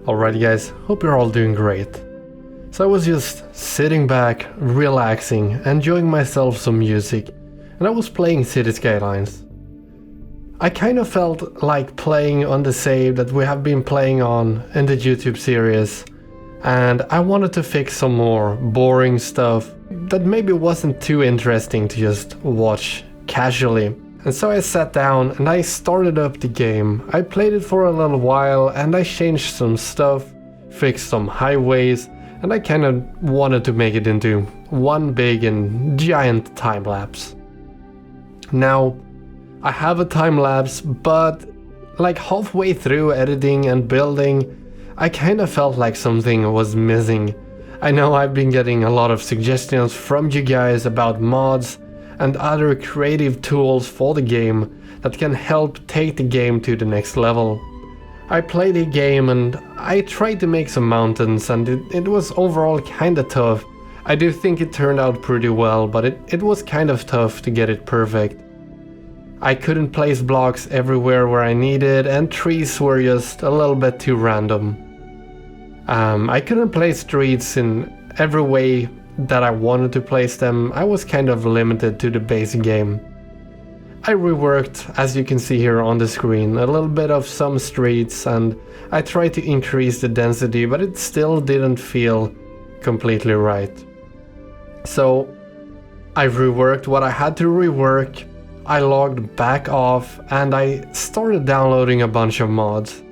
Alrighty guys, hope you're all doing great. So I was just sitting back, relaxing, enjoying myself some music, and I was playing City Skylines. I kind of felt like playing on the save that we have been playing on in the YouTube series, and I wanted to fix some more boring stuff that maybe wasn't too interesting to just watch casually. And so I sat down and I started up the game. I played it for a little while and I changed some stuff, fixed some highways, and I kind of wanted to make it into one big and giant time lapse. Now, I have a time lapse, but like halfway through editing and building, I kind of felt like something was missing. I know I've been getting a lot of suggestions from you guys about mods and other creative tools for the game that can help take the game to the next level. I played the game and I tried to make some mountains, and it was overall kinda tough. I do think it turned out pretty well, but it was kind of tough to get it perfect. I couldn't place blocks everywhere where I needed, and trees were just a little bit too random. I couldn't place streets in every way that I wanted to place them. I was kind of limited to the base game. I reworked, as you can see here on the screen, a little bit of some streets, and I tried to increase the density, but it still didn't feel completely right. So I reworked what I had to rework, I logged back off, and I started downloading a bunch of mods.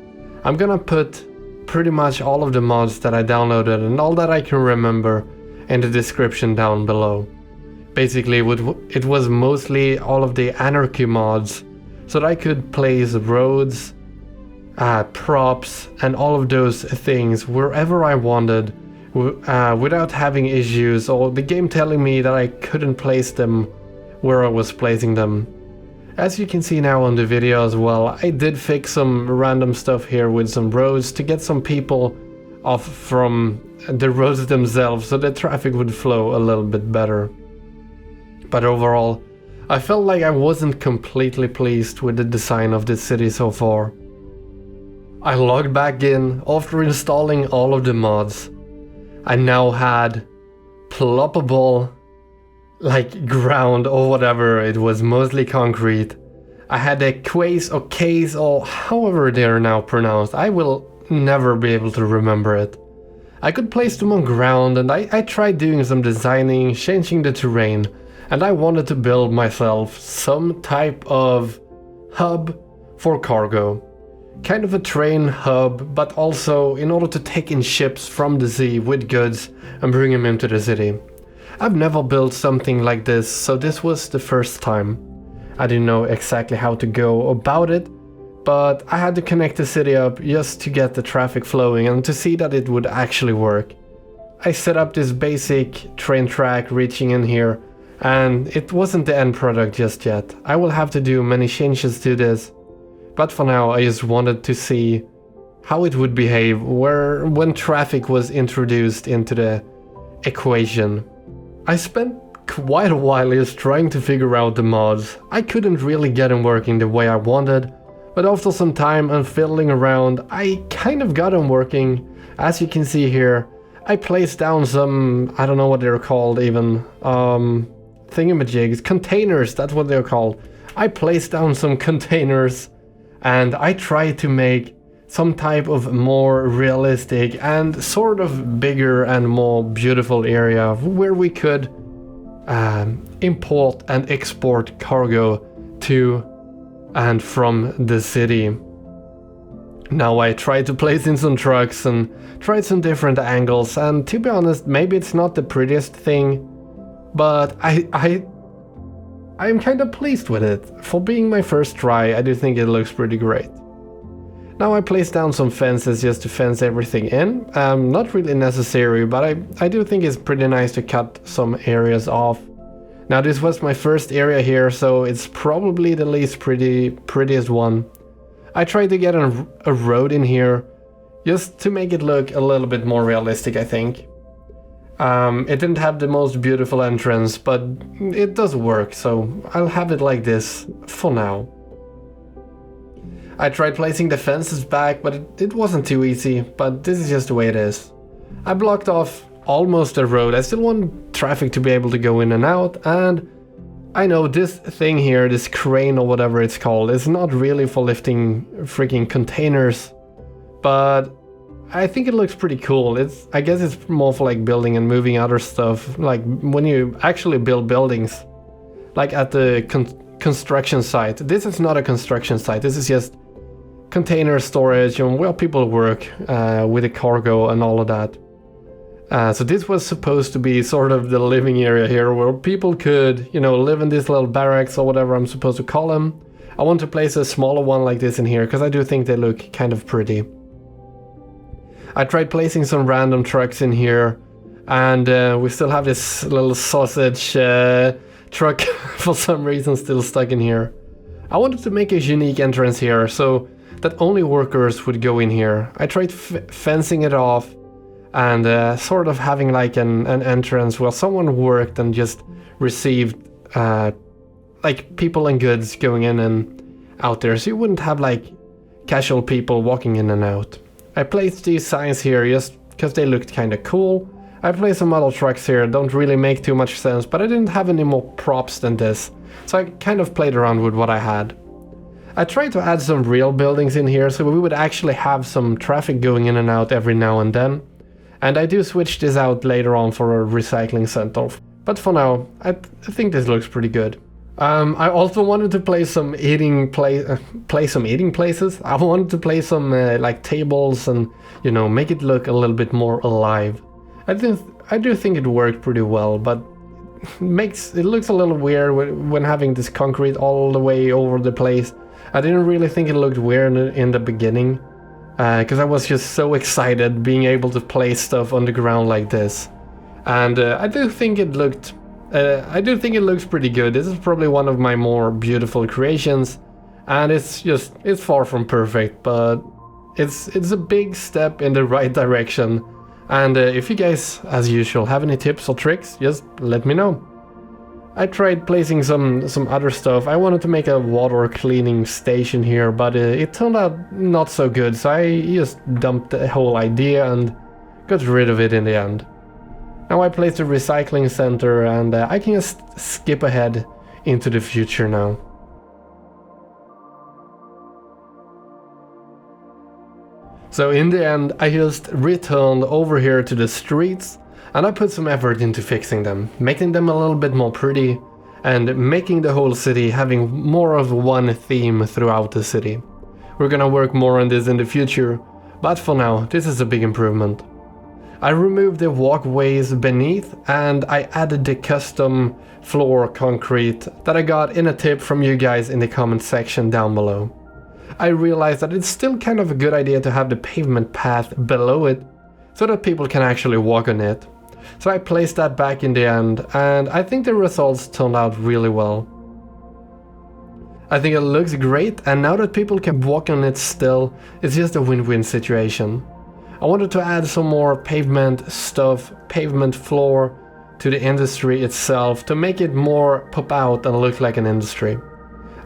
I'm gonna put pretty much all of the mods that I downloaded and all that I can remember in the description down below. Basically, it was mostly all of the Anarchy mods, so that I could place roads, props, and all of those things wherever I wanted, without having issues or the game telling me that I couldn't place them where I was placing them. As you can see now on the video as well, I did fix some random stuff here with some roads to get some people off from the roads themselves so the traffic would flow a little bit better. But overall, I felt like I wasn't completely pleased with the design of this city so far. I logged back in after installing all of the mods. I now had ploppable ground or whatever, it was mostly concrete. I had a quays or case or however they are now pronounced. I will never be able to remember it. I could place them on ground, and I tried doing some designing, changing the terrain, and I wanted to build myself some type of hub for cargo. Kind of a train hub, but also in order to take in ships from the sea with goods and bring them into the city. I've never built something like this, so this was the first time. I didn't know exactly how to go about it, but I had to connect the city up just to get the traffic flowing and to see that it would actually work. I set up this basic train track reaching in here, and it wasn't the end product just yet. I will have to do many changes to this, but for now I just wanted to see how it would behave when traffic was introduced into the equation. I spent quite a while just trying to figure out the mods. I couldn't really get them working the way I wanted, but after some time and fiddling around, I kind of got them working. As you can see here, I placed down some, I don't know what they're called even, thingamajigs, containers, that's what they're called. I placed down some containers, and I tried to make some type of more realistic and sort of bigger and more beautiful area where we could import and export cargo to and from the city. Now I tried to place in some trucks and tried some different angles, and to be honest, maybe it's not the prettiest thing, but I'm kind of pleased with it. For being my first try, I do think it looks pretty great. Now I placed down some fences just to fence everything in. Not really necessary, but I do think it's pretty nice to cut some areas off. Now this was my first area here, so it's probably the least prettiest one. I tried to get a road in here, just to make it look a little bit more realistic, I think. It didn't have the most beautiful entrance, but it does work, so I'll have it like this for now. I tried placing the fences back, but it wasn't too easy, but this is just the way it is. I blocked off almost the road. I still want traffic to be able to go in and out, and I know this thing here, this crane or whatever it's called, is not really for lifting freaking containers, but I think it looks pretty cool. I guess it's more for like building and moving other stuff, like when you actually build buildings, like at the construction site. This is not a construction site, this is just container storage and where people work with the cargo and all of that. So this was supposed to be sort of the living area here where people could, you know, live in these little barracks or whatever I'm supposed to call them. I want to place a smaller one like this in here because I do think they look kind of pretty. I tried placing some random trucks in here, and we still have this little sausage truck for some reason still stuck in here. I wanted to make a unique entrance here so that only workers would go in here. I tried fencing it off and sort of having like an entrance where someone worked and just received like people and goods going in and out there, so you wouldn't have like casual people walking in and out. I placed these signs here just because they looked kind of cool. I placed some other trucks here, don't really make too much sense, but I didn't have any more props than this, so I kind of played around with what I had. I tried to add some real buildings in here so we would actually have some traffic going in and out every now and then. And I do switch this out later on for a recycling center. But for now, I think this looks pretty good. I also wanted to play some some eating places. I wanted to play some like tables and, you know, make it look a little bit more alive. I do think it worked pretty well, but it looks a little weird when having this concrete all the way over the place. I didn't really think it looked weird in the beginning, because I was just so excited being able to place stuff on the ground like this. And I do think it looks pretty good. This is probably one of my more beautiful creations, and it's far from perfect, but it's a big step in the right direction. And if you guys, as usual, have any tips or tricks, just let me know. I tried placing some other stuff. I wanted to make a water cleaning station here, but it turned out not so good, so I just dumped the whole idea and got rid of it in the end. Now I placed a recycling center, and I can just skip ahead into the future now. So in the end, I just returned over here to the streets, and I put some effort into fixing them, making them a little bit more pretty, and making the whole city having more of one theme throughout the city. We're gonna work more on this in the future, but for now, this is a big improvement. I removed the walkways beneath, and I added the custom floor concrete that I got in a tip from you guys in the comment section down below. I realized that it's still kind of a good idea to have the pavement path below it, so that people can actually walk on it. So I placed that back in the end, and I think the results turned out really well. I think it looks great, and now that people can walk on it still, it's just a win-win situation. I wanted to add some more pavement stuff, pavement floor to the industry itself to make it more pop out and look like an industry.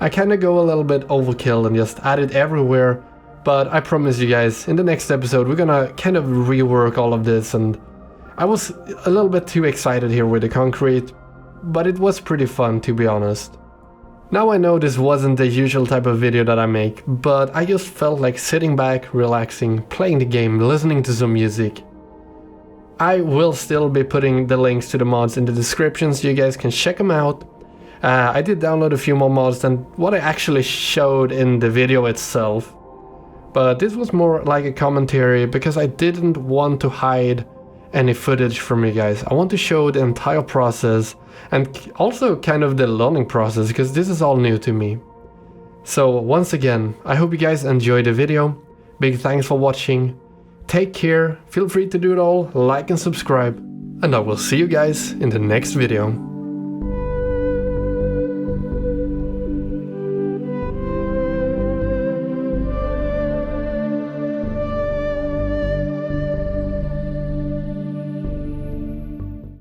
I kinda go a little bit overkill and just add it everywhere, but I promise you guys, in the next episode we're gonna kind of rework all of this, and I was a little bit too excited here with the concrete, but it was pretty fun, to be honest. Now I know this wasn't the usual type of video that I make, but I just felt like sitting back, relaxing, playing the game, listening to some music. I will still be putting the links to the mods in the description so you guys can check them out. I did download a few more mods than what I actually showed in the video itself, but this was more like a commentary because I didn't want to hide any footage from you guys. I want to show the entire process and also kind of the learning process, because this is all new to me. So once again, I hope you guys enjoyed the video. Big thanks for watching. Take care, feel free to do it all, like and subscribe, and I will see you guys in the next video.